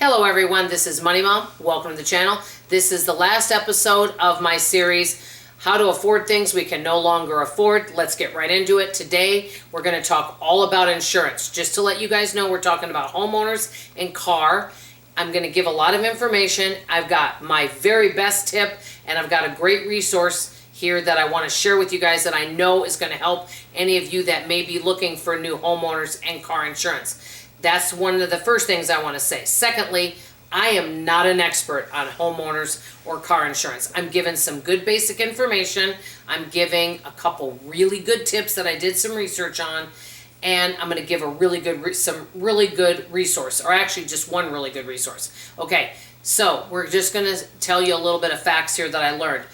Hello everyone, this is Money Mom. Welcome to the channel. This is the last episode of my series, How to Afford Things We Can No Longer Afford. Let's get right into it. Today, we're going to talk all about insurance. Just to let you guys know, we're talking about homeowners and car. I'm going to give a lot of information. I've got my very best tip, and I've got a great resource here that I want to share with you guys that I know is going to help any of you that may be looking for new homeowners and car insurance. That's one of the first things I want to say. Secondly, I am not an expert on homeowners or car insurance. I'm giving some good basic information. I'm giving a couple really good tips that I did some research on, and I'm going to give a some really good resource, or actually just one really good resource. Okay, so we're just going to tell you a little bit of facts here that I learned.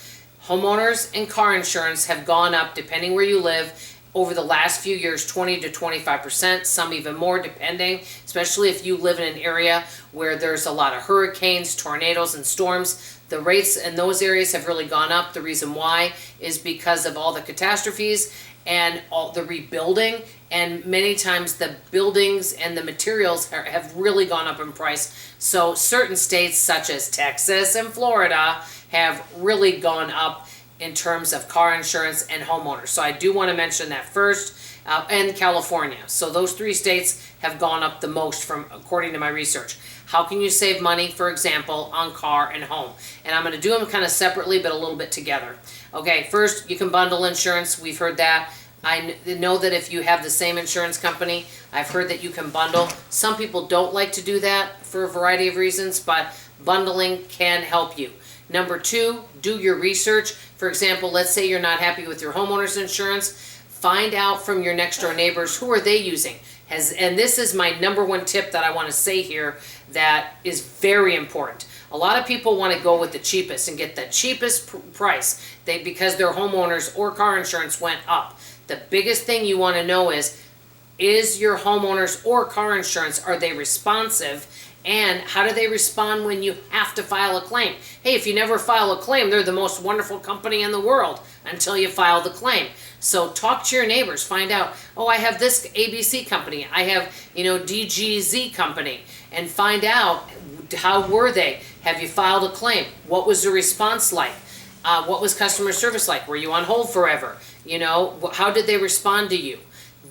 Homeowners and car insurance have gone up, depending where you live, over the last few years, 20 to 25%, some even more depending, especially if you live in an area where there's a lot of hurricanes, tornadoes, and storms. The rates in those areas have really gone up. The reason why is because of all the catastrophes and all the rebuilding, and many times the buildings and the materials have really gone up in price. So certain states such as Texas and Florida have really gone up in terms of car insurance and homeowners. So I do want to mention that first, and California. So those three states have gone up the most according to my research. How can you save money, for example, on car and home? And I'm going to do them kind of separately, but a little bit together. Okay, first, you can bundle insurance. We've heard that. I know that if you have the same insurance company, I've heard that you can bundle. Some people don't like to do that for a variety of reasons, but bundling can help you. Number two, do your research. For example, let's say you're not happy with your homeowner's insurance. Find out from your next door neighbors, who are they using? And this is my number one tip that I want to say here that is very important. A lot of people want to go with the cheapest and get the cheapest price because their homeowners or car insurance went up. The biggest thing you want to know is your homeowners or car insurance, are they responsive? And how do they respond when you have to file a claim? Hey, if you never file a claim, they're the most wonderful company in the world until you file the claim. So talk to your neighbors, find out, oh, I have this ABC company, I have, DGZ company, and find out how were they? Have you filed a claim? What was the response like? What was customer service like? Were you on hold forever? How did they respond to you?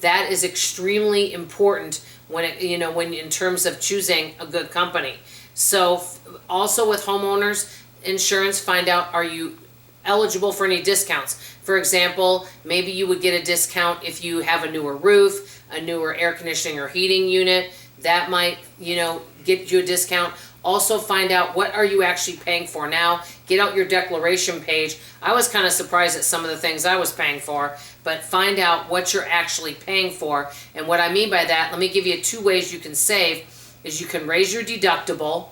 That is extremely important when in terms of choosing a good company. So also with homeowners insurance, find out, are you eligible for any discounts? For example, maybe you would get a discount if you have a newer roof, a newer air conditioning or heating unit. That might, get you a discount. Also find out, what are you actually paying for now? Get out your declaration page. I was kind of surprised at some of the things I was paying for, but find out what you're actually paying for. And what I mean by that, let me give you two ways you can save, is you can raise your deductible.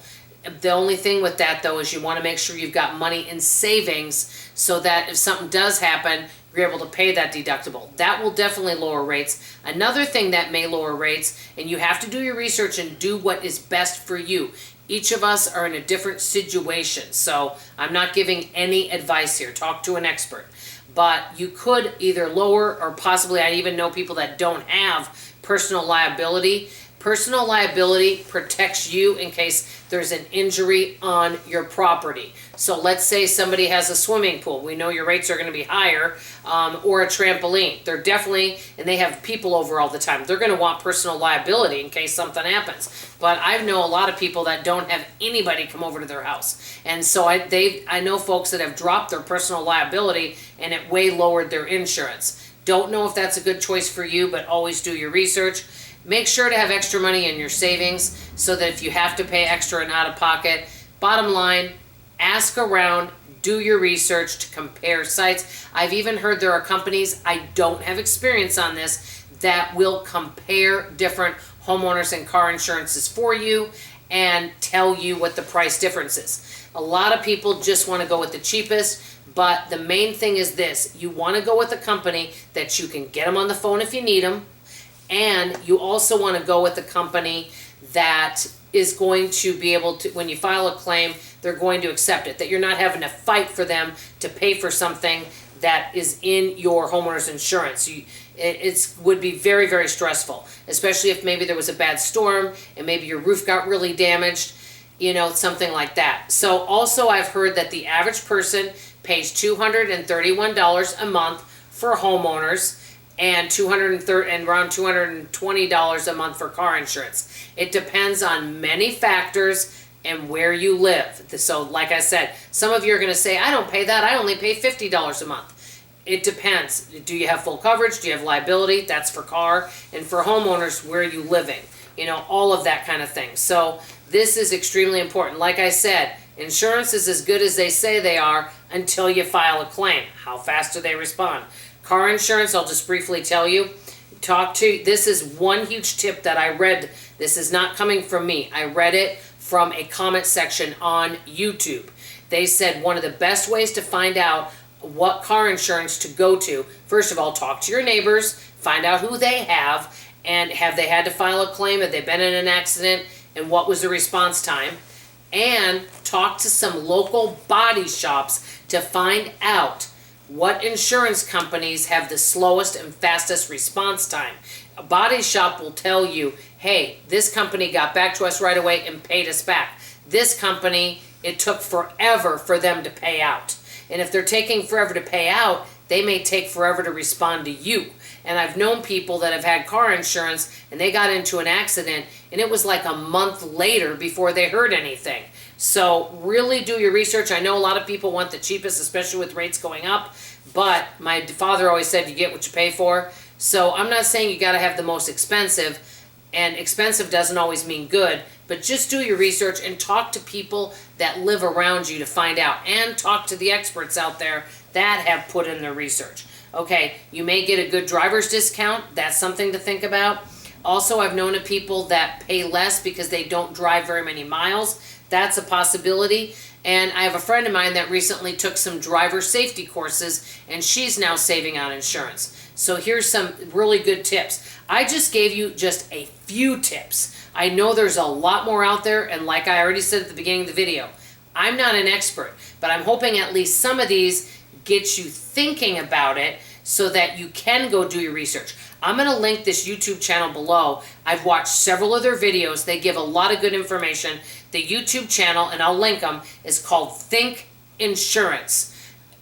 The only thing with that, though, is you want to make sure you've got money in savings so that if something does happen, you're able to pay that deductible. That will definitely lower rates. Another thing that may lower rates, and you have to do your research and do what is best for you. Each of us are in a different situation, so I'm not giving any advice here. Talk to an expert. But you could either lower, or possibly I even know people that don't have personal liability. Personal liability protects you in case there's an injury on your property. So let's say somebody has a swimming pool. We know your rates are going to be higher, or a trampoline. They're definitely, and they have people over all the time, they're going to want personal liability in case something happens. But I know a lot of people that don't have anybody come over to their house. And so I know folks that have dropped their personal liability and it way lowered their insurance. Don't know if that's a good choice for you, but always do your research. Make sure to have extra money in your savings so that if you have to pay extra and out of pocket, bottom line, ask around, do your research to compare sites. I've even heard there are companies, I don't have experience on this, that will compare different homeowners and car insurances for you and tell you what the price difference is. A lot of people just want to go with the cheapest, but the main thing is this: you want to go with a company that you can get them on the phone if you need them. And you also want to go with a company that is going to be able to, when you file a claim, they're going to accept it. That you're not having to fight for them to pay for something that is in your homeowner's insurance. It would be very, very stressful, especially if maybe there was a bad storm and maybe your roof got really damaged. something like that. So also I've heard that the average person pays $231 a month for homeowners and around $220 a month for car insurance. It depends on many factors and where you live. So like I said, some of you are going to say, I don't pay that, I only pay $50 a month. It depends. Do you have full coverage? Do you have liability? That's for car. And for homeowners, where are you living? All of that kind of thing. So this is extremely important. Like I said, insurance is as good as they say they are until you file a claim. How fast do they respond? Car insurance, I'll just briefly tell you. This is one huge tip that I read. This is not coming from me. I read it from a comment section on YouTube. They said one of the best ways to find out what car insurance to go to, first of all, talk to your neighbors, find out who they have, and have they had to file a claim, have they been in an accident, and what was the response time, and talk to some local body shops to find out what insurance companies have the slowest and fastest response time. A body shop will tell you, hey, this company got back to us right away and paid us back. This company, it took forever for them to pay out. And if they're taking forever to pay out, they may take forever to respond to you. And I've known people that have had car insurance and they got into an accident and it was like a month later before they heard anything. So really do your research. I know a lot of people want the cheapest, especially with rates going up, but my father always said you get what you pay for. So I'm not saying you got to have the most expensive, and expensive doesn't always mean good, but just do your research and talk to people that live around you to find out, and talk to the experts out there that have put in their research. Okay, you may get a good driver's discount. That's something to think about. Also, I've known of people that pay less because they don't drive very many miles. That's a possibility. And I have a friend of mine that recently took some driver safety courses, and she's now saving on insurance. So here's some really good tips. I just gave you just a few tips. I know there's a lot more out there, and like I already said at the beginning of the video, I'm not an expert, but I'm hoping at least some of these get you thinking about it so that you can go do your research. I'm going to link this YouTube channel below. I've watched several of their videos. They give a lot of good information. The YouTube channel, and I'll link them, is called Think Insurance.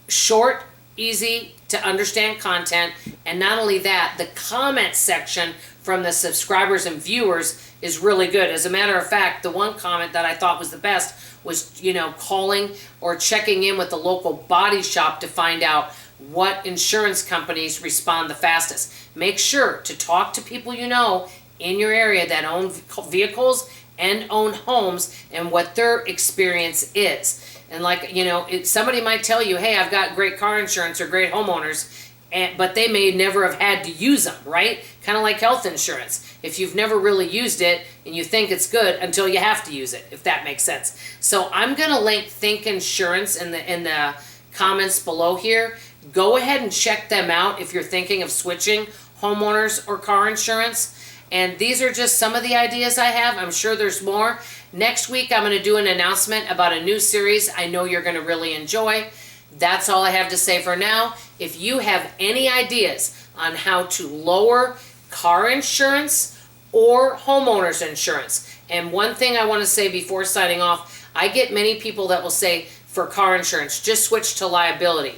Short, easy to understand content, and not only that, the comment section from the subscribers and viewers is really good. As a matter of fact, the one comment that I thought was the best was, calling or checking in with the local body shop to find out what insurance companies respond the fastest. Make sure to talk to people in your area that own vehicles and own homes and what their experience is. And somebody might tell you, hey, I've got great car insurance or great homeowners, but they may never have had to use them, right? Kind of like health insurance. If you've never really used it and you think it's good until you have to use it, if that makes sense. So I'm going to link Think Insurance in the comments below here. Go ahead and check them out if you're thinking of switching homeowners or car insurance. And these are just some of the ideas I have. I'm sure there's more. Next week, I'm going to do an announcement about a new series I know you're going to really enjoy. That's all I have to say for now. If you have any ideas on how to lower car insurance or homeowners insurance, and one thing I want to say before signing off, I get many people that will say for car insurance, just switch to liability.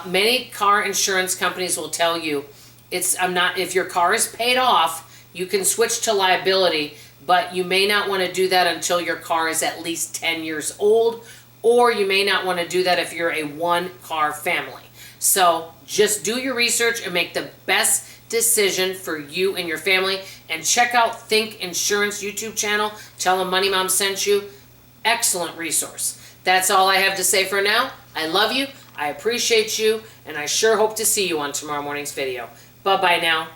Many car insurance companies will tell you if your car is paid off, you can switch to liability, but you may not want to do that until your car is at least 10 years old, or you may not want to do that if you're a one-car family. So just do your research and make the best decision for you and your family, and check out Think Insurance YouTube channel. Tell them Money Mom sent you. Excellent resource. That's all I have to say for now. I love you, I appreciate you, and I sure hope to see you on tomorrow morning's video. Bye-bye now.